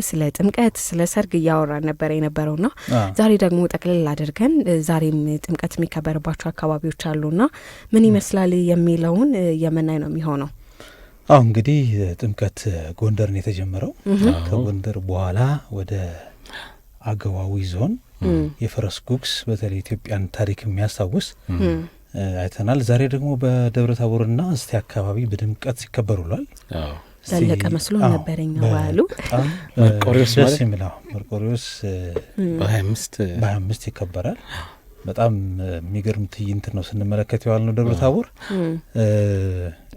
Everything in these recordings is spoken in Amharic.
ስለ ጥምቀት ስለ ሰርግ እያወራን ነበር የነበረውና ዛሬ ደግሞ ጠቅልል አድርገን ዛሬም ጥምቀት የሚከበርባቸው አካባቢዎች አሉና ምን ይመስላል የሚለውን የምናይ ነው የሚሆነው። እንግዲህ ጥምቀት ጎንደርን የተጀመረው ከጎንደር በኋላ ወደ አገዋዊ ዞን የፈረስ ጉግስ በተለይ ኢትዮጵያን ታሪክ የሚያስታውስ አይተናል። ዛሬ ደግሞ በደብረ ታቦርና እስቴ አካባቢ በድምቀት ሲከበሩሏል። ዘለቀ መስሎ ነበረኛ ባሉ መርቆሪዎስ ማለት የሚለው መርቆሪዎስ በ25 ይከበራል። በጣም የሚገርም ትዕይንት ነው ስንመለከት የዋል ነው ደብረ ታቦር።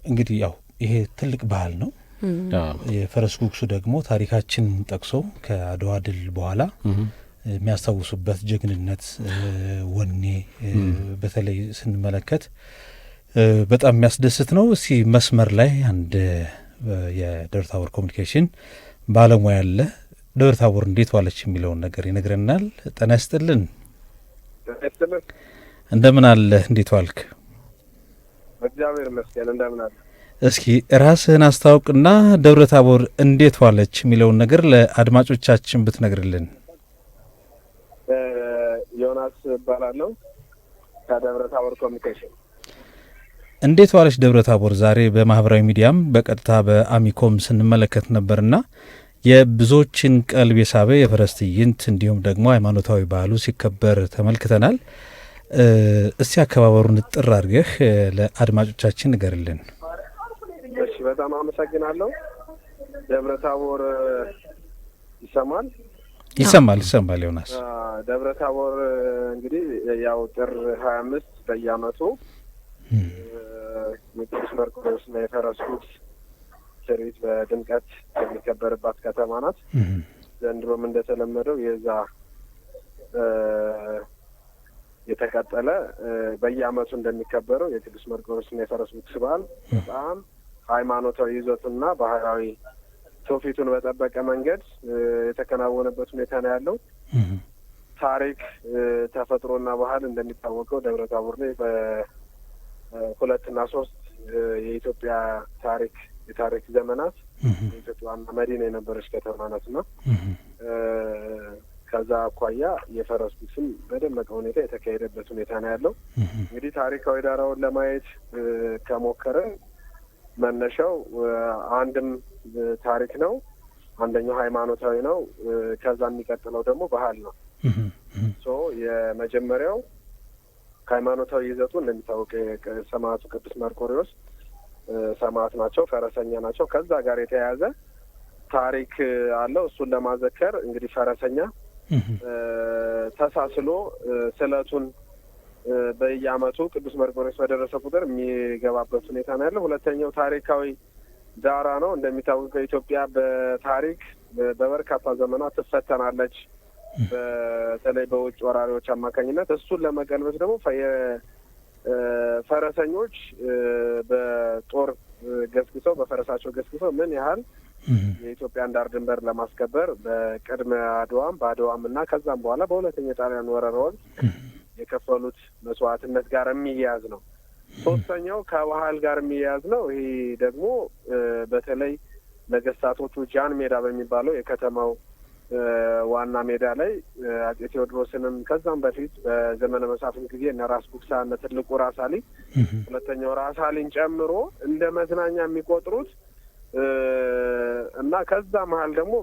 እንግዲህ ያው ይሄ ትልቅ ባህል ነው። የፈረስ ጉግሱ ደግሞ ታሪካችን ጠቅሶ ከአድዋ ድል በኋላ የሚያስታውሱበት ጀግንነት፣ ወኔ በተለይ ስንመለከት በጣም የሚያስደስት ነው። እስቲ መስመር ላይ አንድ የደብረ ታቦር ኮሚኒኬሽን ባለሙያ አለ። ደብረ ታቦር እንዴት ዋለች የሚለውን ነገር ይነግረናል። ጤና ይስጥልን። እንደምን አለ? እንዴት ዋልክ? እግዚአብሔር ይመስገን። እንደምን አለ? እስኪ ራስህን አስታውቅና ደብረ ታቦር እንዴት ዋለች የሚለውን ነገር ለአድማጮቻችን ብትነግርልን። ዮናስ እባላለሁ ከደብረ ታቦር ኮሚኒኬሽን። እንዴት ዋለች ደብረ ታቦር? ዛሬ በማህበራዊ ሚዲያም በቀጥታ በአሚኮም ስንመለከት ነበርና የብዙዎችን ቀልብ የሳበ የፈረስ ትዕይንት እንዲሁም ደግሞ ሃይማኖታዊ ባህሉ ሲከበር ተመልክተናል። እስቲ አከባበሩን ጥር አድርገህ ለአድማጮቻችን ንገርልን። እሺ፣ በጣም አመሰግናለሁ። ደብረ ታቦር ይሰማል? ይሰማል ዮናስ። ደብረ ታቦር እንግዲህ ያው ጥር 25 በየዓመቱ የቅዱስ መርቆሬዎስና የፈረስ ጉግስ ትርኢት በድምቀት የሚከበርባት ከተማ ናት። ዘንድሮም እንደተለመደው የዛ የተቀጠለ በየዓመቱ እንደሚከበረው የቅዱስ መርቆሬዎስና የፈረስ ጉግስ በዓል በጣም ሃይማኖታዊ ይዘቱና ባህላዊ ትውፊቱን በጠበቀ መንገድ የተከናወነበት ሁኔታ ነው ያለው። ታሪክ፣ ተፈጥሮና ባህል እንደሚታወቀው ደብረ ታቦር ላይ በ2 እና 3 የኢትዮጵያ የታሪክ ዘመናት የኢትዮጵያ ዋና መዲና የነበረች ከተማ ናትና ከዛ አኳያ የፈረስ ጉግስም በደመቀ ሁኔታ የተካሄደበት ሁኔታ ነው ያለው። እንግዲህ ታሪካዊ ዳራውን ለማየት ከሞከረን መነሻው አንድም ታሪክ ነው፣ አንደኛው ሃይማኖታዊ ነው፣ ከዛ የሚቀጥለው ደግሞ ባህል ነው። የመጀመሪያው ሃይማኖታዊ ይዘቱ እንደሚታወቀው ሰማዕቱ ቅዱስ መርቆሬዎስ ሰማዕት ናቸው፣ ፈረሰኛ ናቸው። ከዛ ጋር የተያያዘ ታሪክ አለው። እሱን ለማዘከር እንግዲህ ፈረሰኛ ተሳስሎ ስለቱን በየዓመቱ ቅዱስ መርቆሬዎስ በደረሰ ቁጥር የሚገባበት ሁኔታ ነው ያለው። ሁለተኛው ታሪካዊ ዳራ ነው። እንደሚታወቀው ኢትዮጵያ በታሪክ በበርካታ ዘመናት ትፈተናለች፣ በተለይ በውጭ ወራሪዎች አማካኝነት። እሱን ለመቀልበስ ደግሞ ፈረሰኞች በጦር ገስግሰው በፈረሳቸው ገስግሰው ምን ያህል የኢትዮጵያን ዳር ድንበር ለማስከበር በቅድመ አድዋም በአድዋም እና ከዛም በኋላ በሁለተኛ ጣሊያን ወረራ ወቅት የከፈሉት መስዋዕትነት ጋር የሚያያዝ ነው። ሶስተኛው ከባህል ጋር የሚያያዝ ነው። ይሄ ደግሞ በተለይ ነገስታቶቹ ጃን ሜዳ በሚባለው የከተማው ዋና ሜዳ ላይ አጼ ቴዎድሮስንም ከዛም በፊት በዘመነ መሳፍንት ጊዜ እነ ራስ ጉግሳ እነ ትልቁ ራስ አሊ ሁለተኛው ራስ አሊን ጨምሮ እንደ መዝናኛ የሚቆጥሩት እና ከዛ መሀል ደግሞ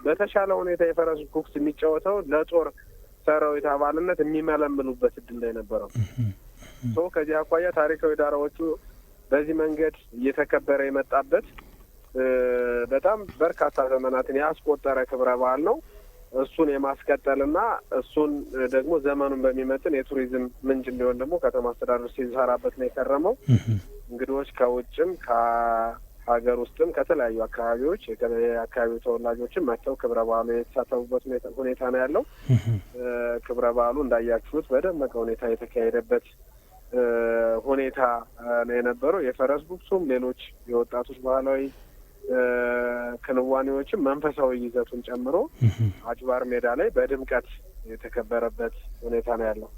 በተሻለ ሁኔታ የፈረስ ጉግስ የሚጫወተው ለጦር ሰራዊት አባልነት የሚመለምሉበት እድል ላይ ነበረው። ከዚህ አኳያ ታሪካዊ ዳራዎቹ በዚህ መንገድ እየተከበረ የመጣበት በጣም በርካታ ዘመናትን ያስቆጠረ ክብረ በዓል ነው። እሱን የማስቀጠልና እሱን ደግሞ ዘመኑን በሚመጥን የቱሪዝም ምንጭ እንዲሆን ደግሞ ከተማ አስተዳደር ሲሰራበት ነው የከረመው። እንግዶች ከውጭም ከሀገር ውስጥም ከተለያዩ አካባቢዎች የአካባቢው ተወላጆችም መጥተው ክብረ በዓሉ የተሳተፉበት ሁኔታ ነው ያለው። ክብረ በዓሉ እንዳያችሁት በደመቀ ሁኔታ የተካሄደበት ሁኔታ ነው የነበረው። የፈረስ ጉግሱም ሌሎች የወጣቶች ባህላዊ ክንዋኔዎችም መንፈሳዊ ይዘቱን ጨምሮ አጭባር ሜዳ ላይ በድምቀት የተከበረበት ሁኔታ ነው ያለው።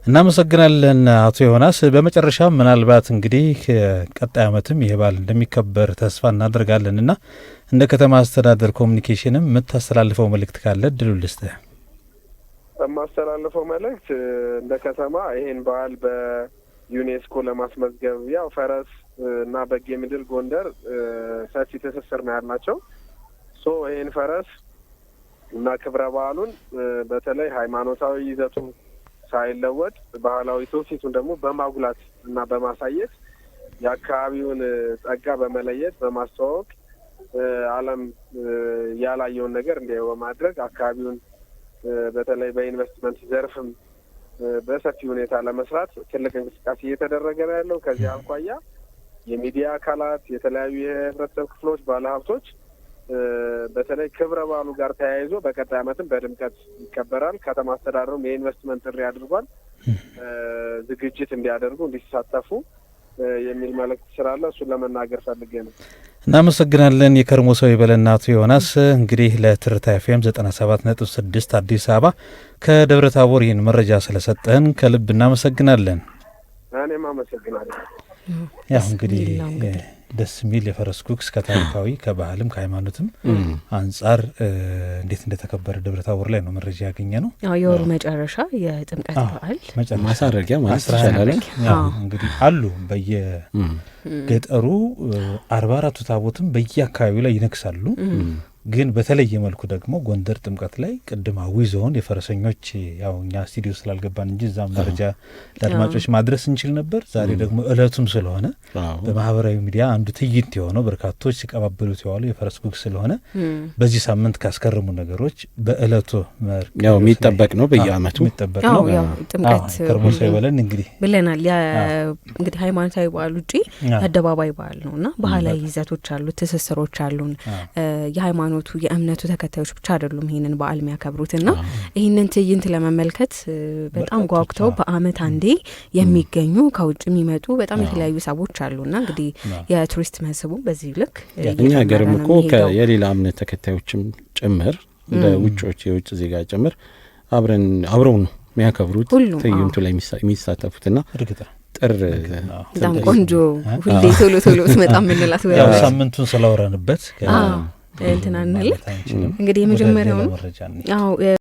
እናመሰግናለን አቶ ዮናስ። በመጨረሻ ምናልባት እንግዲህ ቀጣይ ዓመትም ይሄ በዓል እንደሚከበር ተስፋ እናደርጋለን እና እንደ ከተማ አስተዳደር ኮሚኒኬሽንም የምታስተላልፈው መልእክት ካለ እድሉ ልስጥህ። የማስተላልፈው መልእክት እንደ ከተማ ይሄን በዓል በዩኔስኮ ለማስመዝገብ ያው ፈረስ እና በጌ ምድር ጎንደር ሰፊ ትስስር ነው ያላቸው። ይሄን ፈረስ እና ክብረ በዓሉን በተለይ ሃይማኖታዊ ይዘቱ ሳይለወጥ ባህላዊ ትውፊቱን ደግሞ በማጉላት እና በማሳየት የአካባቢውን ጸጋ በመለየት በማስተዋወቅ ዓለም ያላየውን ነገር እንዲያዩ በማድረግ አካባቢውን በተለይ በኢንቨስትመንት ዘርፍም በሰፊ ሁኔታ ለመስራት ትልቅ እንቅስቃሴ እየተደረገ ነው ያለው። ከዚህ አኳያ የሚዲያ አካላት፣ የተለያዩ የህብረተሰብ ክፍሎች፣ ባለሀብቶች በተለይ ክብረ በዓሉ ጋር ተያይዞ በቀጣይ ዓመትም በድምቀት ይከበራል። ከተማ አስተዳደሩም የኢንቨስትመንት ጥሪ አድርጓል። ዝግጅት እንዲያደርጉ እንዲሳተፉ የሚል መልእክት ስላለ እሱን ለመናገር ፈልጌ ነው። እናመሰግናለን። የከርሞ ሰው ይበለን አቶ ዮናስ። እንግዲህ ለትርታ ኤፍኤም 97.6 አዲስ አበባ ከደብረ ታቦር ይህን መረጃ ስለሰጠን ከልብ እናመሰግናለን። እኔም አመሰግናለሁ። ያው እንግዲህ ደስ የሚል የፈረስ ጉግስ ከታሪካዊ ከባህልም ከሃይማኖትም አንጻር እንዴት እንደተከበረ ደብረ ታቦር ላይ ነው መረጃ ያገኘ ነው። የወሩ መጨረሻ የጥምቀት በዓል ማሳረጊያ ማለት ይቻላል። እንግዲህ አሉ በየገጠሩ 44ቱ ታቦትም በየአካባቢው ላይ ይነግሳሉ። ግን በተለየ መልኩ ደግሞ ጎንደር ጥምቀት ላይ ቅድም አዊ ዞን የፈረሰኞች ያው እኛ ስቱዲዮ ስላልገባን እንጂ እዛም መረጃ ለአድማጮች ማድረስ እንችል ነበር። ዛሬ ደግሞ እለቱም ስለሆነ በማህበራዊ ሚዲያ አንዱ ትዕይንት የሆነው በርካቶች ሲቀባበሉት የዋሉ የፈረስ ጉግስ ስለሆነ በዚህ ሳምንት ካስከረሙ ነገሮች በእለቱ ያው የሚጠበቅ ነው፣ በየአመቱ የሚጠበቅ ነው። ጥምቀት ከርሞ ሰው ይበለን እንግዲህ ብለናል። እንግዲህ ሃይማኖታዊ በዓል ውጪ አደባባይ በዓል ነውና ባህላዊ ይዘቶች አሉ፣ ትስስሮች አሉን። የሃይማኖቱ የእምነቱ ተከታዮች ብቻ አይደሉም ይህንን በዓል የሚያከብሩትና ይህንን ትዕይንት ለመመልከት በጣም ጓጉተው በአመት አንዴ የሚገኙ ከውጭ የሚመጡ በጣም የተለያዩ ሰዎች አሉና እንግዲህ የቱሪስት መስህቡ በዚህ ልክ እኛ ሀገርም እኮ የሌላ እምነት ተከታዮችም ጭምር እንደ ውጮች የውጭ ዜጋ ጭምር አብረው ነው የሚያከብሩት ትዕይንቱ ላይ የሚሳተፉትና ጥር በጣም ቆንጆ ሁሌ ቶሎ ቶሎ ስመጣ ምንላት ያው ሳምንቱን ስለወረንበት እንትና እንላለን እንግዲህ የመጀመሪያው ነው።